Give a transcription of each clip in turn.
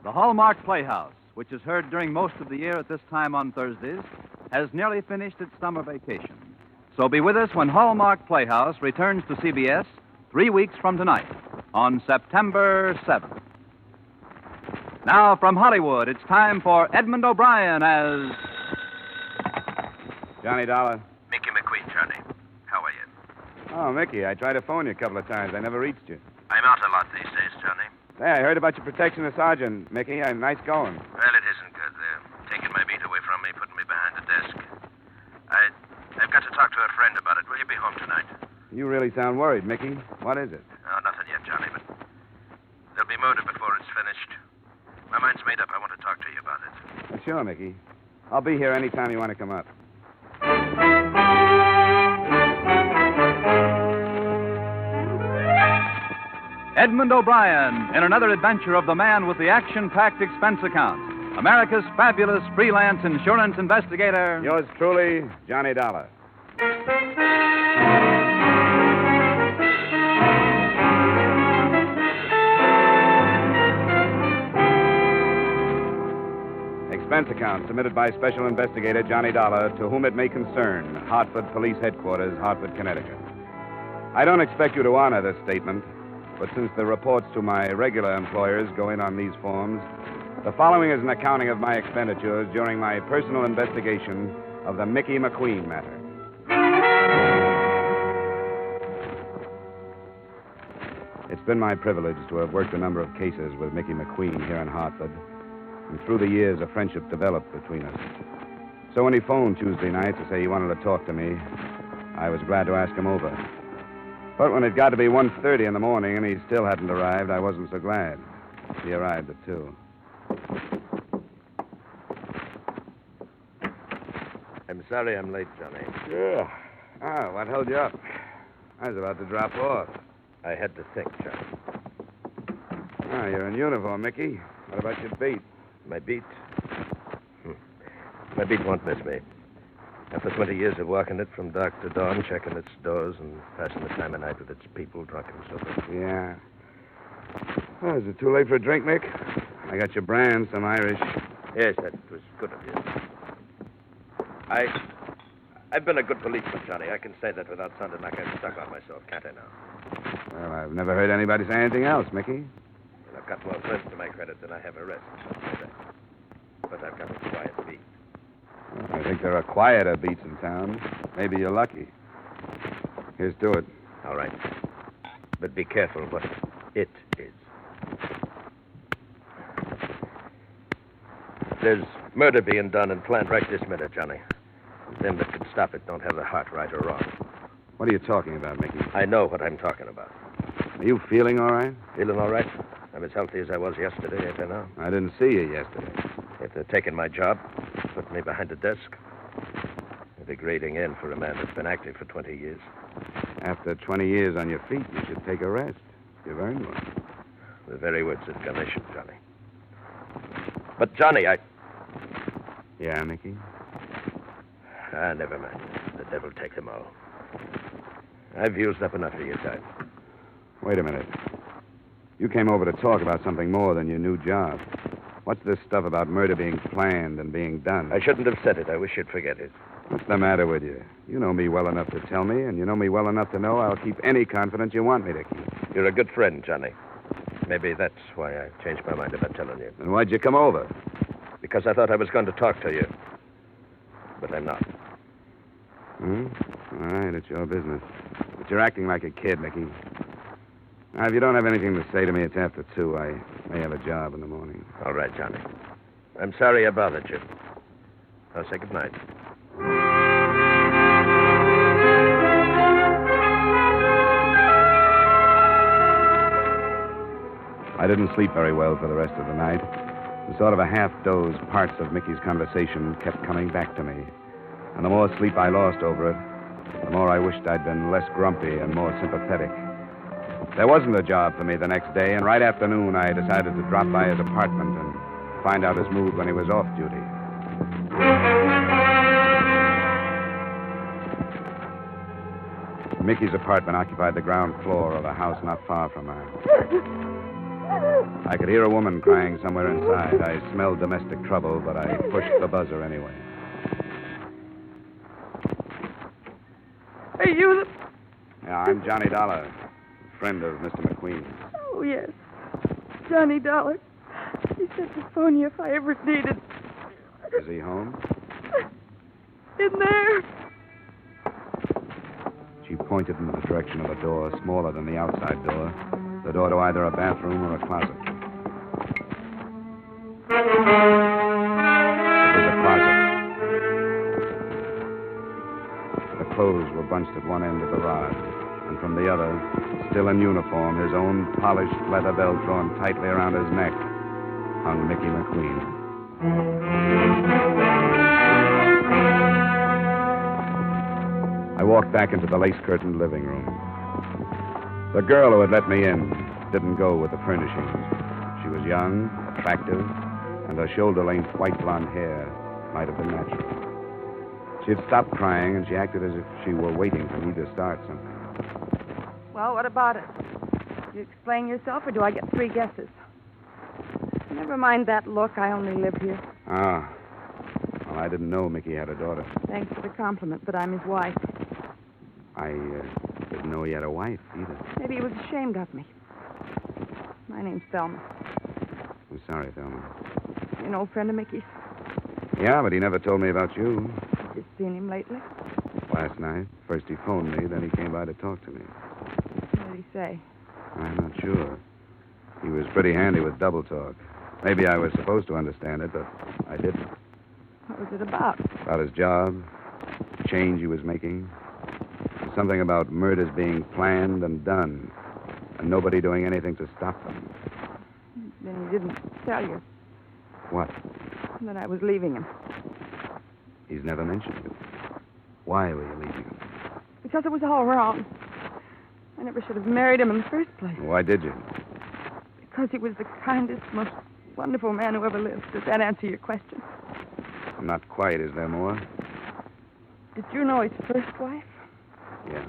The Hallmark Playhouse, which is heard during most of the year at this time on Thursdays, has nearly finished its summer vacation. So be with us when Hallmark Playhouse returns to CBS 3 weeks from tonight on September 7th. Now, from Hollywood, it's time for Edmund O'Brien as... Johnny Dollar. Mickey McQueen, Johnny. How are you? Oh, Mickey, I tried to phone you a couple of times. I never reached you. I'm out a lot these days, Johnny. Hey, I heard about your protection of Sergeant, Mickey. Nice going. Well, it isn't good. They're taking my beat away from me, putting me behind the desk. I've got to talk to a friend about it. Will you be home tonight? You really sound worried, Mickey. What is it? Oh, nothing yet, Johnny, but there'll be murder before it's finished. My mind's made up. I want to talk to you about it. Well, sure, Mickey. I'll be here anytime you want to come up. Edmund O'Brien in another adventure of the man with the action-packed expense account. America's fabulous freelance insurance investigator. Yours truly, Johnny Dollar. Expense account submitted by Special Investigator Johnny Dollar, to whom it may concern, Hartford Police Headquarters, Hartford, Connecticut. I don't expect you to honor this statement, but since the reports to my regular employers go in on these forms, the following is an accounting of my expenditures during my personal investigation of the Mickey McQueen matter. It's been my privilege to have worked a number of cases with Mickey McQueen here in Hartford, and through the years a friendship developed between us. So when he phoned Tuesday night to say he wanted to talk to me, I was glad to ask him over. But when it got to be 1:30 in the morning and he still hadn't arrived, I wasn't so glad. He arrived at 2. I'm sorry I'm late, Johnny. Yeah. Oh, what held you up? I was about to drop off. I had to think, Johnny. Ah, you're in uniform, Mickey. What about your beat? My beat? My beat won't miss me. After 20 years of walking it from dark to dawn, checking its doors and passing the time of night with its people, drunk and sober. Yeah. Oh, is it too late for a drink, Mick? I got your brand, some Irish. Yes, that was good of you. I've been a good policeman, Johnny. I can say that without sounding like I'm stuck on myself, can't I now? Well, I've never heard anybody say anything else, Mickey. Well, I've got more friends to my credit than I have arrests. But I've got a quiet beat. Well, I think there are quieter beats in town. Maybe you're lucky. Here's to it. All right. But be careful what it is. There's murder being done and planned right this minute, Johnny. Them that can stop it don't have the heart, right or wrong. What are you talking about, Mickey? I know what I'm talking about. Are you feeling all right? Feeling all right? I'm as healthy as I was yesterday, ain't I now? I didn't see you yesterday. If they're taking my job, putting me behind a desk, a degrading end for a man that's been active for 20 years. After 20 years on your feet, you should take a rest. You've earned one. The very words incarnation, Johnny. But, Johnny, Yeah, Mickey? never mind. The devil take them all. I've used up enough of your time. Wait a minute. You came over to talk about something more than your new job. What's this stuff about murder being planned and being done? I shouldn't have said it. I wish you'd forget it. What's the matter with you? You know me well enough to tell me, and you know me well enough to know I'll keep any confidence you want me to keep. You're a good friend, Johnny. Maybe that's why I changed my mind about telling you. And why'd you come over? Because I thought I was going to talk to you. But I'm not. All right, it's your business. But you're acting like a kid, Mickey. Now, if you don't have anything to say to me, it's after 2. I may have a job in the morning. All right, Johnny. I'm sorry I bothered you. I'll say good night. I didn't sleep very well for the rest of the night. In sort of a half-doze, parts of Mickey's conversation kept coming back to me. And the more sleep I lost over it, the more I wished I'd been less grumpy and more sympathetic. There wasn't a job for me the next day, and right after noon I decided to drop by his apartment and find out his mood when he was off duty. Mickey's apartment occupied the ground floor of a house not far from mine. I could hear a woman crying somewhere inside. I smelled domestic trouble, but I pushed the buzzer anyway. Are you the... Yeah, I'm Johnny Dollar, friend of Mr. McQueen. Oh, yes. Johnny Dollar. He said to phone you if I ever needed... Is he home? In there. She pointed in the direction of a door smaller than the outside door, the door to either a bathroom or a closet. It was a closet. The clothes were bunched at one end of the rod, and from the other, still in uniform, his own polished leather belt drawn tightly around his neck, hung Mickey McQueen. I walked back into the lace-curtained living room. The girl who had let me in didn't go with the furnishings. She was young, attractive, and her shoulder-length white blonde hair might have been natural. She had stopped crying, and she acted as if she were waiting for me to start something. Well, what about it? You explain yourself, or do I get 3 guesses? Never mind that look. I only live here. Ah. Well, I didn't know Mickey had a daughter. Thanks for the compliment, but I'm his wife. I didn't know he had a wife, either. Maybe he was ashamed of me. My name's Thelma. I'm sorry, Thelma. You an old friend of Mickey's? Yeah, but he never told me about you. Just seen him lately? Last night. First he phoned me, then he came by to talk to me. What did he say? I'm not sure. He was pretty handy with double talk. Maybe I was supposed to understand it, but I didn't. What was it about? About his job, the change he was making. Something about murders being planned and done, and nobody doing anything to stop them. Then he didn't tell you. What? That I was leaving him. He's never mentioned it. Why were you leaving him? Because it was all wrong. I never should have married him in the first place. Why did you? Because he was the kindest, most wonderful man who ever lived. Does that answer your question? Not quite. Is there more? Did you know his first wife? Yeah.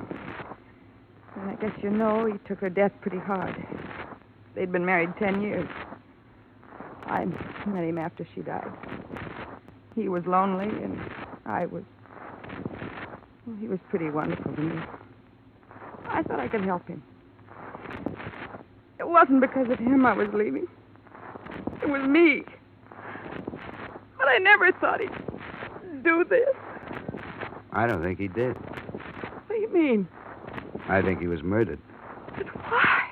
And I guess you know he took her death pretty hard. They'd been married 10 years. I met him after she died. He was lonely, and I was... Well, he was pretty wonderful to me. I thought I could help him. It wasn't because of him I was leaving. It was me. But I never thought he'd do this. I don't think he did. What do you mean? I think he was murdered. But why?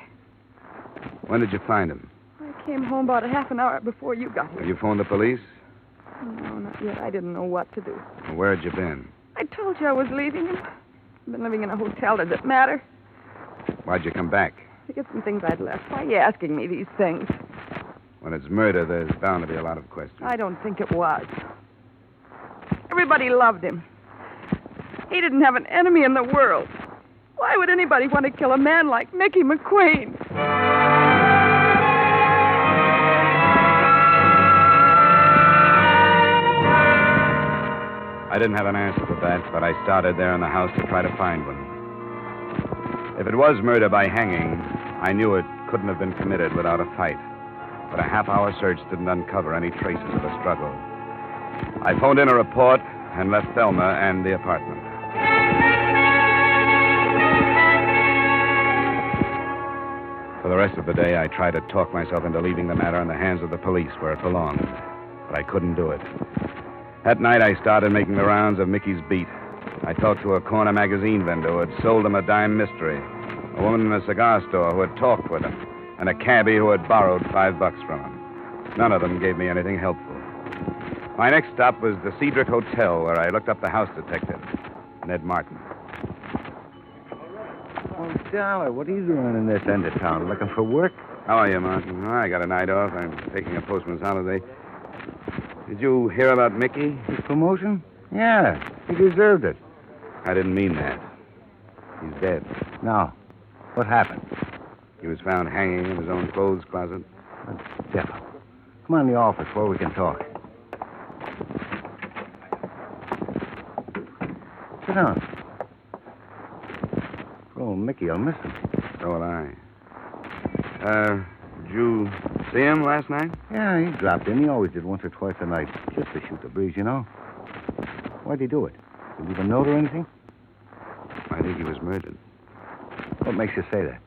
When did you find him? I came home about a half an hour before you got here. Have you phoned the police? No, not yet. I didn't know what to do. Well, where had you been? I told you I was leaving him. I've been living in a hotel. Does it matter? Why'd you come back? To get some things I'd left. Why are you asking me these things? When it's murder, there's bound to be a lot of questions. I don't think it was. Everybody loved him. He didn't have an enemy in the world. Why would anybody want to kill a man like Mickey McQueen? I didn't have an answer to that, but I started there in the house to try to find one. If it was murder by hanging, I knew it couldn't have been committed without a fight. But a half-hour search didn't uncover any traces of a struggle. I phoned in a report and left Thelma and the apartment. For the rest of the day, I tried to talk myself into leaving the matter in the hands of the police where it belonged, but I couldn't do it. That night, I started making the rounds of Mickey's beat. I talked to a corner magazine vendor who had sold him a dime mystery, a woman in a cigar store who had talked with him, and a cabbie who had borrowed $5 from him. None of them gave me anything helpful. My next stop was the Cedric Hotel, where I looked up the house detective, Ned Martin. Oh, Dollar, what are you doing in this end of town? Looking for work? How are you, Martin? Oh, I got a night off. I'm taking a postman's holiday. Did you hear about Mickey? His promotion? Yeah, he deserved it. I didn't mean that. He's dead. No. What happened? He was found hanging in his own clothes closet. The devil. Come on in the office where we can talk. Sit down. Oh, Mickey, I'll miss him. So will I. you see him last night? Yeah, he dropped in. He always did once or twice a night, just to shoot the breeze, you know. Why'd he do it? Did he leave a note or anything? I think he was murdered. What makes you say that?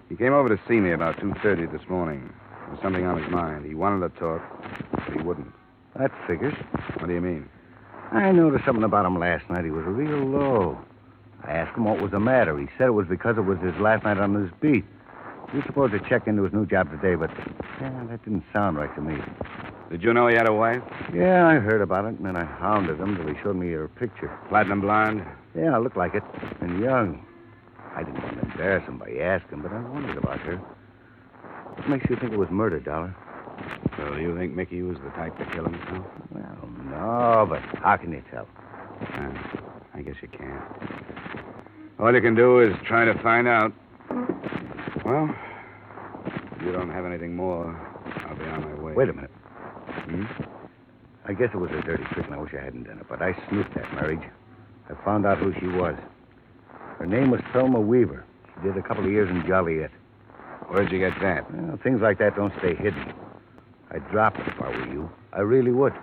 He came over to see me about 2:30 this morning. There was something on his mind. He wanted to talk, but he wouldn't. That figures. What do you mean? I noticed something about him last night. He was real low. I asked him what was the matter. He said it was because it was his last night on his beat. He was supposed to check into his new job today, but that didn't sound right to me. Did you know he had a wife? Yeah, I heard about it, and then I hounded him till he showed me her picture. Platinum blonde? Yeah, looked like it, and young. I didn't want to embarrass him by asking, but I wondered about her. What makes you think it was murder, Dollar? So you think Mickey was the type to kill himself? Well, no, but how can you tell? I guess you can't. All you can do is try to find out. Well, if you don't have anything more, I'll be on my way. Wait a minute. Hmm? I guess it was a dirty trick, and I wish I hadn't done it, but I snooped that marriage. I found out who she was. Her name was Thelma Weaver. She did a couple of years in Joliet. Where'd you get that? Well, things like that don't stay hidden. I'd drop it if I were you. I really would.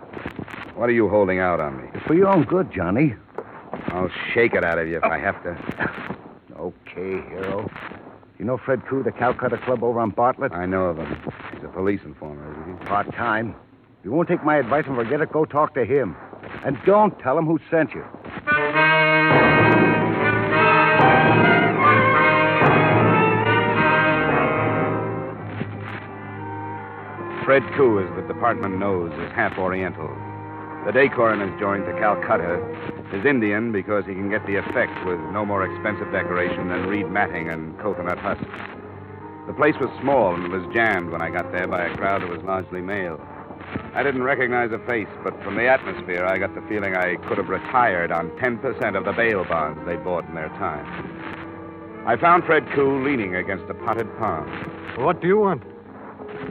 What are you holding out on me? It's for your own good, Johnny. I'll shake it out of you if I have to. Okay, hero. You know Fred Koo, the Calcutta Club over on Bartlett? I know of him. He's a police informer, isn't he? Part-time. If you won't take my advice and forget it, go talk to him. And don't tell him who sent you. Fred Koo, as the department knows, is half Oriental. The day coroner's joined to Calcutta is Indian because he can get the effect with no more expensive decoration than reed matting and coconut husks. The place was small and was jammed when I got there by a crowd that was largely male. I didn't recognize a face, but from the atmosphere, I got the feeling I could have retired on 10% of the bail bonds they bought in their time. I found Fred Koo leaning against a potted palm. What do you want?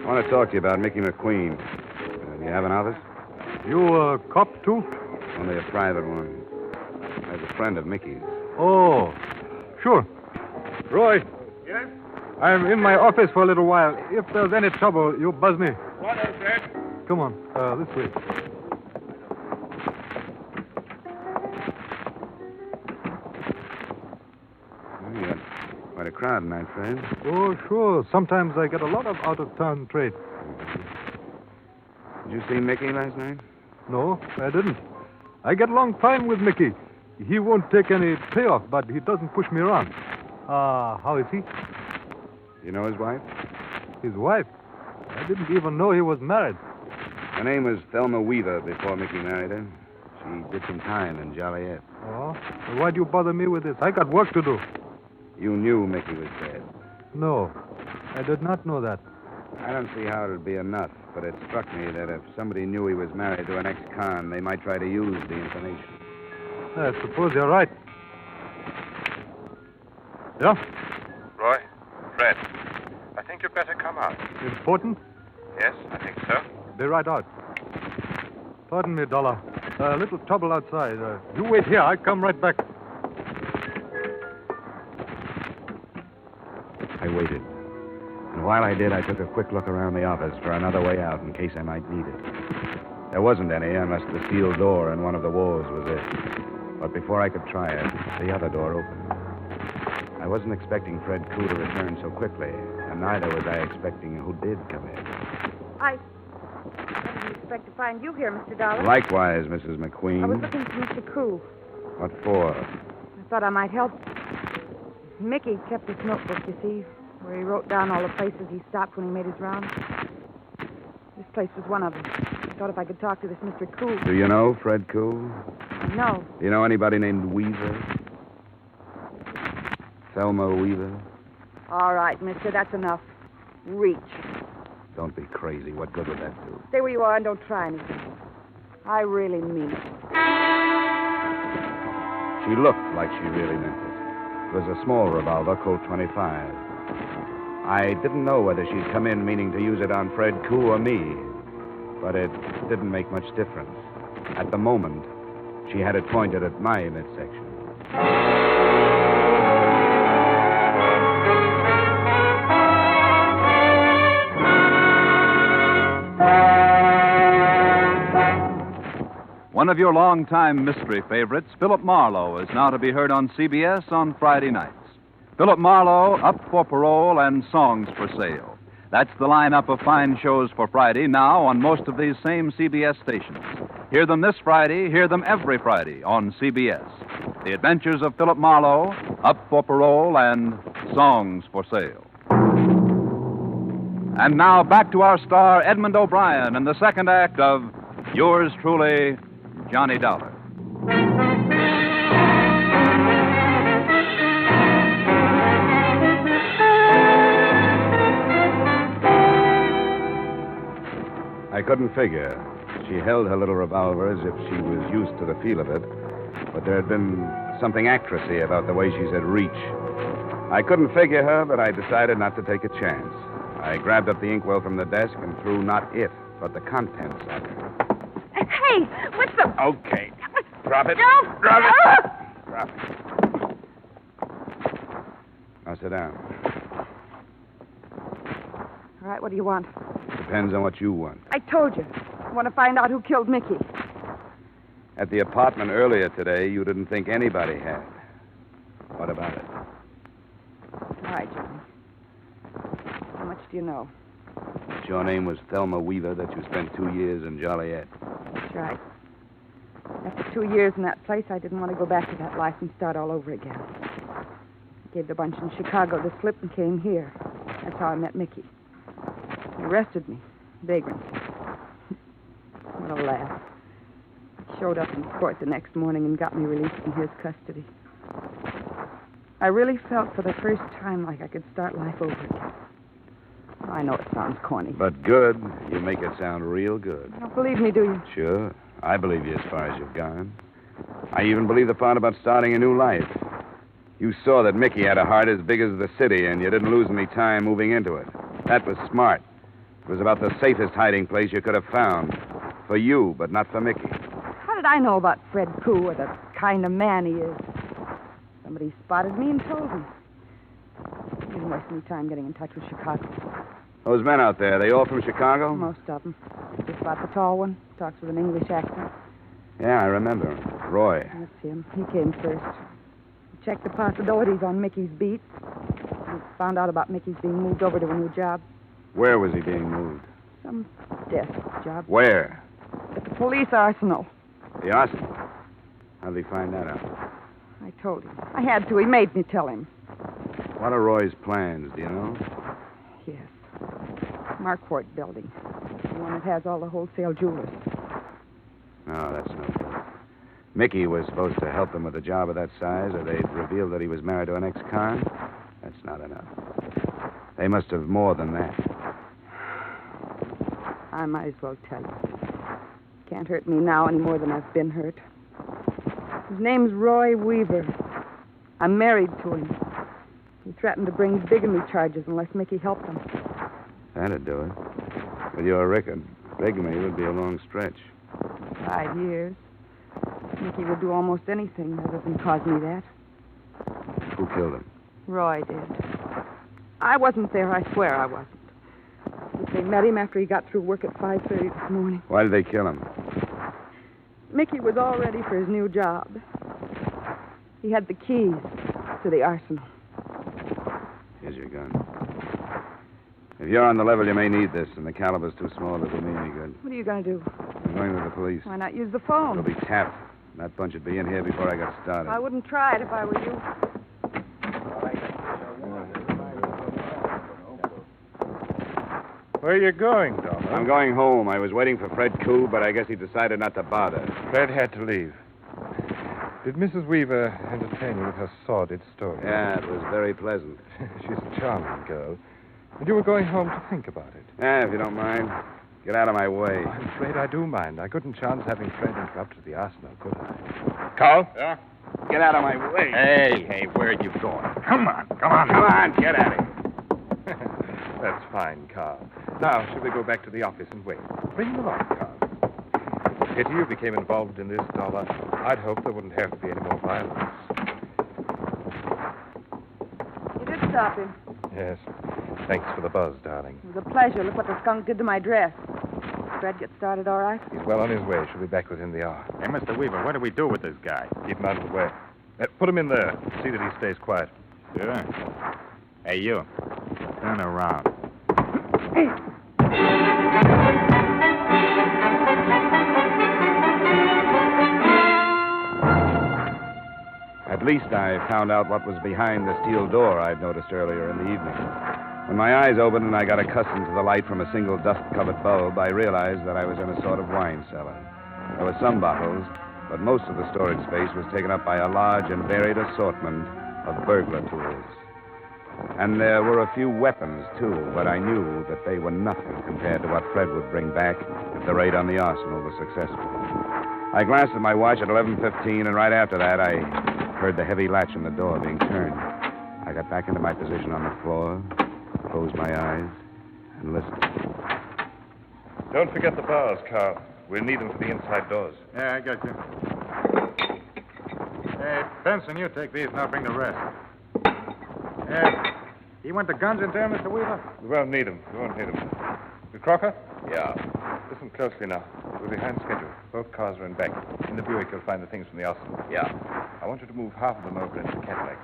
I want to talk to you about Mickey McQueen. Do you have an office? You a cop, too? Only a private one. I was a friend of Mickey's. Oh, sure. Roy. Yes? I'm in my office for a little while. If there's any trouble, you buzz me. What is that? Come on, this way. Well, you got quite a crowd tonight, Fred. Oh, sure. Sometimes I get a lot of out-of-town trade. Did you see Mickey last night? No, I didn't. I get along fine with Mickey. He won't take any payoff, but he doesn't push me around. How is he? You know his wife? His wife? I didn't even know he was married. Her name was Thelma Weaver before Mickey married her. She did some time in Joliet. Oh? Well, why do you bother me with this? I got work to do. You knew Mickey was dead. No, I did not know that. I don't see how it'd be enough, but it struck me that if somebody knew he was married to an ex-con, they might try to use the information. I suppose you're right. Yeah? Roy? Fred? I think you'd better come out. Important? Yes, I think so. Be right out. Pardon me, Dollar. A little trouble outside. You wait here. I come right back. I waited. And while I did, I took a quick look around the office for another way out in case I might need it. There wasn't any unless the steel door in one of the walls was it. But before I could try it, the other door opened. I wasn't expecting Fred Koo to return so quickly, and neither was I expecting who did come in. I didn't expect to find you here, Mr. Dollar. Likewise, Mrs. McQueen. I was looking for Mr. Koo. What for? I thought I might help. Mickey kept his notebook, you see, where he wrote down all the places he stopped when he made his rounds. This place was one of them. I thought if I could talk to this Mr. Koo. Do you know Fred Koo? No. Do you know anybody named Weaver? Thelma Weaver? All right, mister, that's enough. Reach. Don't be crazy. What good would that do? Stay where you are and don't try anything. I really mean it. She looked like she really meant it. It was a small revolver, Colt 25. I didn't know whether she'd come in meaning to use it on Fred Koo or me, but it didn't make much difference. At the moment, she had it pointed at my midsection. One of your longtime mystery favorites, Philip Marlowe, is now to be heard on CBS on Friday nights. Philip Marlowe, Up for Parole, and Songs for Sale. That's the lineup of fine shows for Friday now on most of these same CBS stations. Hear them this Friday, hear them every Friday on CBS. The Adventures of Philip Marlowe, Up for Parole, and Songs for Sale. And now back to our star, Edmund O'Brien, in the second act of Yours Truly, Johnny Dollar. I couldn't figure. She held her little revolver as if she was used to the feel of it, but there had been something actressy about the way she said reach. I couldn't figure her, but I decided not to take a chance. I grabbed up the inkwell from the desk and threw not it, but the contents at her. Hey, what's the... Okay. Drop it. No. Drop it. Drop it. Now sit down. All right, what do you want? Depends on what you want. I told you. I want to find out who killed Mickey. At the apartment earlier today, you didn't think anybody had. What about it? All right, Johnny. How much do you know? That your name was Thelma Weaver, that you spent 2 years in Joliet. That's right. After 2 years in that place, I didn't want to go back to that life and start all over again. I gave the bunch in Chicago the slip and came here. That's how I met Mickey. He arrested me. Vagrant. What a laugh. He showed up in court the next morning and got me released from his custody. I really felt for the first time like I could start life over again. I know it sounds corny. But good. You make it sound real good. You don't believe me, do you? Sure. I believe you as far as you've gone. I even believe the part about starting a new life. You saw that Mickey had a heart as big as the city, and you didn't lose any time moving into it. That was smart. It was about the safest hiding place you could have found. For you, but not for Mickey. How did I know about Fred Koo or the kind of man he is? Somebody spotted me and told me. I didn't waste any time getting in touch with Chicago. Those men out there, they all from Chicago? Most of them. Just about the tall one. Talks with an English accent. Yeah, I remember him. Roy. That's him. He came first. He checked the possibilities on Mickey's beat. He found out about Mickey's being moved over to a new job. Where was he being moved? Some desk job. Where? At the police arsenal. The arsenal. How'd he find that out? I told him. I had to. He made me tell him. What are Roy's plans, do you know? Yes. Marquardt building. The one that has all the wholesale jewelers. No, that's no good. Mickey was supposed to help them with a job of that size, or they'd revealed that he was married to an ex-con. That's not enough. They must have more than that. I might as well tell you. Can't hurt me now any more than I've been hurt. His name's Roy Weaver. I'm married to him. He threatened to bring bigamy charges unless Mickey helped him. That'd do it. With your record, bigamy would be a long stretch. 5 years. Mickey would do almost anything other than cause me that. Who killed him? Roy did. I wasn't there, I swear I wasn't. But they met him after he got through work at 5:30 this morning. Why did they kill him? Mickey was all ready for his new job. He had the keys to the arsenal. Here's your gun. If you're on the level, you may need this, and the caliber's too small to do me any good. What are you going to do? I'm going to the police. Why not use the phone? It'll be tapped. That bunch would be in here before I got started. I wouldn't try it if I were you. Where are you going, Dollar? I'm going home. I was waiting for Fred Koo, but I guess he decided not to bother. Fred had to leave. Did Mrs. Weaver entertain you with her sordid story? Yeah, it was very pleasant. She's a charming girl. And you were going home to think about it. Yeah, if you don't mind. Get out of my way. Oh, I'm afraid I do mind. I couldn't chance having Fred interrupt the arsenal, could I? Carl? Yeah? Get out of my way. Hey, where are you going? Come on, get at it. That's fine, Carl. Now, shall we go back to the office and wait? Bring them along, Carl. Pity you became involved in this, Dollar. I'd hoped there wouldn't have to be any more violence. You did stop him. Yes. Thanks for the buzz, darling. It was a pleasure. Look what the skunk did to my dress. Fred get started all right? He's well on his way. She'll be back within the hour. Hey, Mr. Weaver, what do we do with this guy? Keep him out of the way. Put him in there. See that he stays quiet. Sure. Hey, you. Turn around. At least I found out what was behind the steel door I'd noticed earlier in the evening. When my eyes opened and I got accustomed to the light from a single dust-covered bulb, I realized that I was in a sort of wine cellar. There were some bottles, but most of the storage space was taken up by a large and varied assortment of burglar tools. And there were a few weapons, too, but I knew that they were nothing compared to what Fred would bring back if the raid on the arsenal was successful. I glanced at my watch at 11:15, and right after that, I heard the heavy latch on the door being turned. I got back into my position on the floor, closed my eyes, and listened. Don't forget the bars, Carl. We'll need them for the inside doors. Yeah, I got you. Hey, Benson, you take these and I'll bring the rest. You want the guns in there, Mr. Weaver? We won't need them. Crocker? Yeah. Listen closely now. We're behind schedule. Both cars are in back. In the Buick, you'll find the things from the arsenal. Yeah. I want you to move half of them over into the Cadillac.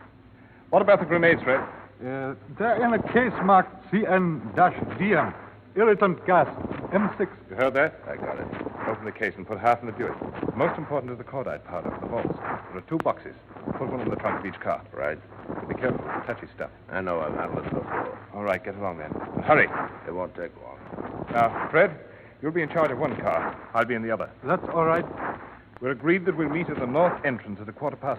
What about the grenades, Fred? They're in a case marked CN-DM. Irritant gas, M6. You heard that? I got it. Open the case and put half in the Buick. Most important is the cordite powder for the bolts. There are 2 boxes. Put one in the trunk of each car. Right. But be careful with the touchy stuff. I know I've handled it before. All right, get along then. And hurry. It won't take long. Now, Fred, you'll be in charge of one car. I'll be in the other. That's all right. We're agreed that we'll meet at the north entrance at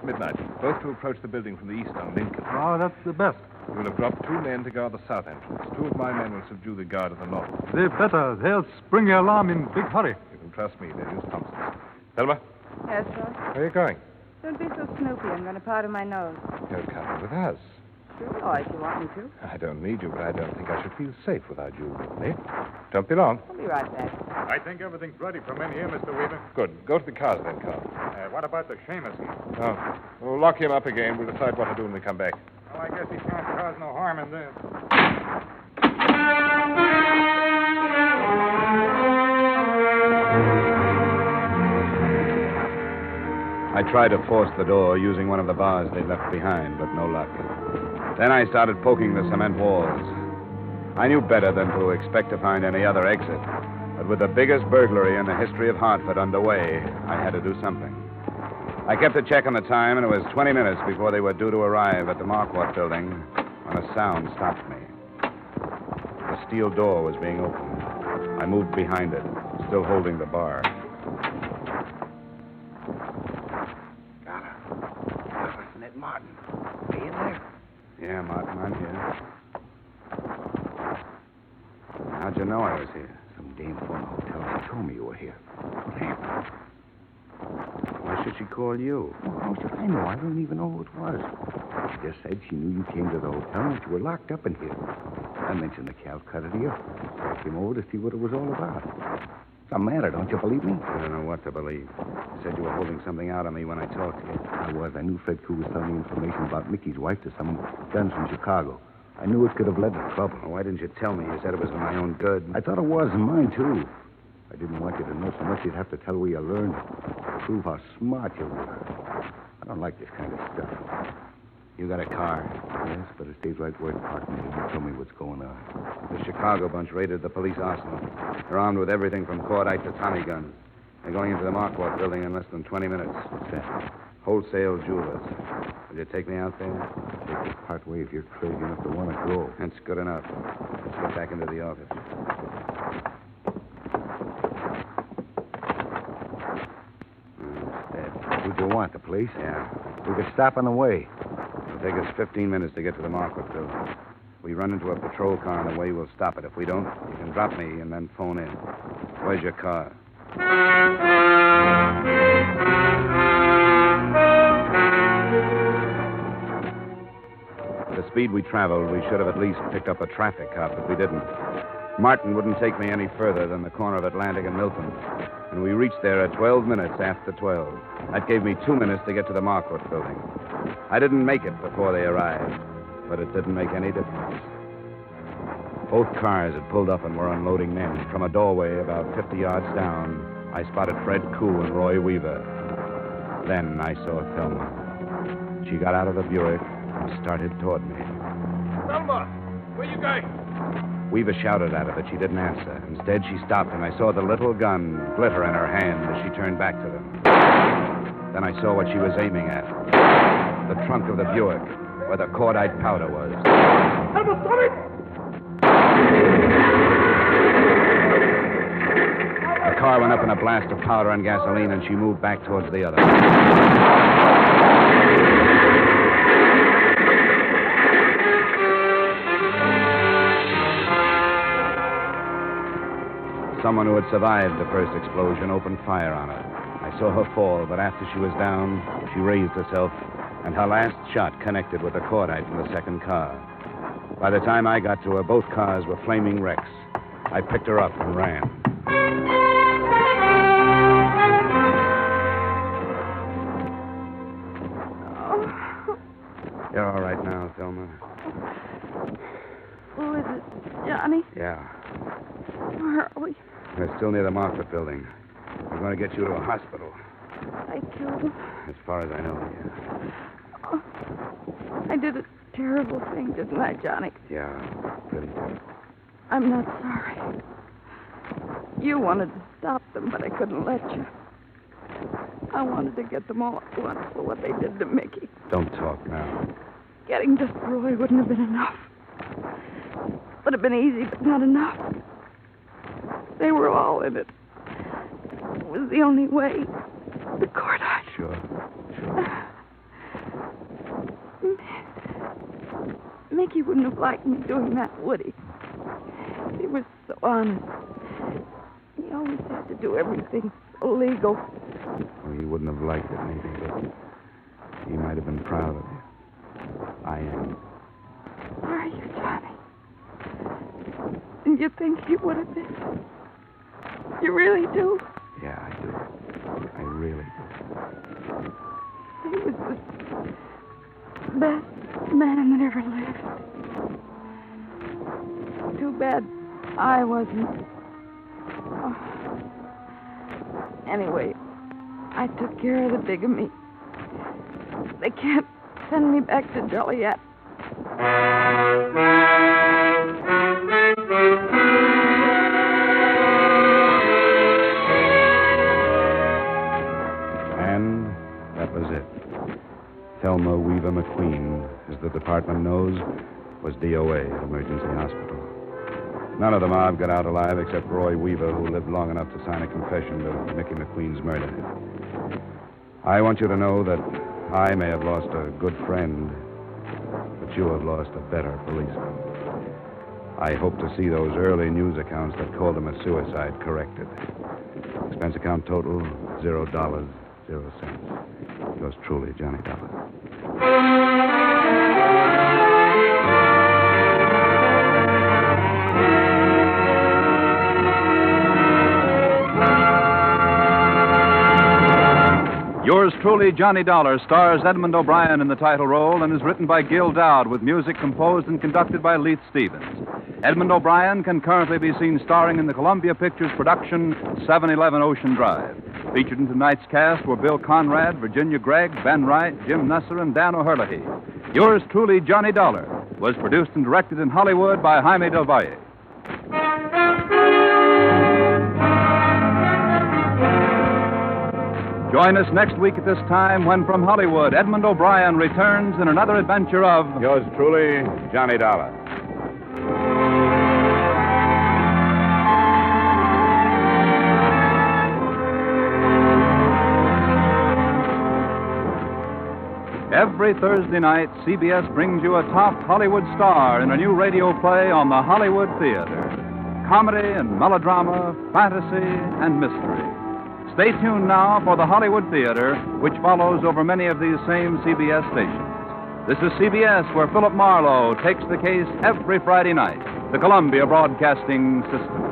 midnight, both to approach the building from the east on Lincoln. Oh, that's the best. We'll have dropped 2 men to guard the south entrance. 2 of my men will subdue the guard at the north. They better. They'll spring the alarm in big hurry. You can trust me. They'll use Thompson's. Thelma, Yes, sir. where are you going? Don't be so snoopy. I'm going to powder my nose. You're coming with us. Sure, oh, if you want me to. I don't need you, but I don't think I should feel safe without you with me. Don't be long. I'll be right back. I think everything's ready for men here, Mr. Weaver. Good. Go to the cars then, Carl. What about the Seamus? Oh, we'll lock him up again. We'll decide what to do when we come back. Well, I guess he can't cause no harm in this. I tried to force the door using one of the bars they'd left behind, but no luck. Then I started poking the cement walls. I knew better than to expect to find any other exit. But with the biggest burglary in the history of Hartford underway, I had to do something. I kept a check on the time, and it was 20 minutes before they were due to arrive at the Marquardt building when a sound stopped me. The steel door was being opened. I moved behind it, still holding the bar. Isn't it Martin? Are you there? Yeah, Martin, I'm here. How'd you know I was here? Some dame phone hotel. She told me you were here. What happened? Why should she call you? Oh, how should I know? I don't even know who it was. She just said she knew you came to the hotel and you were locked up in here. I mentioned the Calcutta to you. I came over to see what it was all about. What's the matter? Don't you believe me? I don't know what to believe. You said you were holding something out on me when I talked to you. I was. I knew Fred Koo was telling me information about Mickey's wife to some guns from Chicago. I knew it could have led to trouble. Well, why didn't you tell me? You said it was for my own good. I thought it was, and mine, too. I didn't want you to know so much you'd have to tell where you learned it. Prove how smart you were. I don't like this kind of stuff. You got a car. Yes, but it stays right where it parked me. You tell me what's going on. The Chicago bunch raided the police arsenal. They're armed with everything from cordite to Tommy guns. They're going into the Marquardt building in less than 20 minutes. What's that? Wholesale jewelers. Will you take me out there? Take you part way if you're crazy enough to want to go. That's good enough. Let's get back into the office. Who'd you want, the police? Yeah. We could stop on the way. It'll take us 15 minutes to get to the Marquardt building. If we run into a patrol car on the way, we'll stop it. If we don't, you can drop me and then phone in. Where's your car? At the speed we traveled, we should have at least picked up a traffic cop, but we didn't. Martin wouldn't take me any further than the corner of Atlantic and Milton, and we reached there at 12 minutes after 12. That gave me 2 minutes to get to the Marquardt building. I didn't make it before they arrived, but it didn't make any difference. Both cars had pulled up and were unloading men. From a doorway about 50 yards down, I spotted Fred Koo and Roy Weaver. Then I saw Thelma. She got out of the Buick and started toward me. Thelma, where you going? Weaver shouted at her, but she didn't answer. Instead, she stopped, and I saw the little gun glitter in her hand as she turned back to them. Then I saw what she was aiming at. The trunk of the Buick, where the cordite powder was. Thelma, stop it! The car went up in a blast of powder and gasoline, and she moved back towards the other. Someone who had survived the first explosion opened fire on her. I saw her fall, but after she was down, she raised herself, and her last shot connected with the cordite in the second car. By the time I got to her, both cars were flaming wrecks. I picked her up and ran. You're all right now, Thelma. Who is it, Johnny? Yeah. Where are we? We're still near the Market building. We're going to get you to a hospital. I killed him. As far as I know, yeah. Oh, I did a terrible thing, didn't I, Johnny? Yeah, pretty good. I'm not sorry. You wanted to stop them, but I couldn't let you. I wanted to get them all at once for what they did to Mickey. Don't talk now. Getting just Roy wouldn't have been enough. Would have been easy, but not enough. They were all in it. It was the only way. The cordite. Sure. Mickey wouldn't have liked me doing that, would he? He was so honest. He always had to do everything illegal. Well, he wouldn't have liked it, maybe, but he might have been proud of you. I am. Are you, Johnny? And you think he would have been? You really do? Yeah, I do. I really do. He was the best man that ever lived. Too bad I wasn't. Oh. Anyway, I took care of the bigamy. They can't send me back to Joliet. And that was it. Thelma Weaver McQueen, as the department knows, was DOA at Emergency Hospital. None of the mob got out alive except Roy Weaver, who lived long enough to sign a confession to Mickey McQueen's murder. I want you to know that I may have lost a good friend, but you have lost a better policeman. I hope to see those early news accounts that called him a suicide corrected. Expense account total, $0, 0 cents. Yours truly, Johnny Dollar. Yours truly, Johnny Dollar, stars Edmund O'Brien in the title role and is written by Gil Dowd with music composed and conducted by Leith Stevens. Edmund O'Brien can currently be seen starring in the Columbia Pictures production 711 Ocean Drive. Featured in tonight's cast were Bill Conrad, Virginia Gregg, Ben Wright, Jim Nusser, and Dan O'Herlihy. Yours truly, Johnny Dollar, was produced and directed in Hollywood by Jaime Del Valle. Join us next week at this time when from Hollywood, Edmund O'Brien returns in another adventure of... Yours truly, Johnny Dollar. Every Thursday night, CBS brings you a top Hollywood star in a new radio play on the Hollywood Theater. Comedy and melodrama, fantasy and mystery. Stay tuned now for the Hollywood Theater, which follows over many of these same CBS stations. This is CBS, where Philip Marlowe takes the case every Friday night. The Columbia Broadcasting System.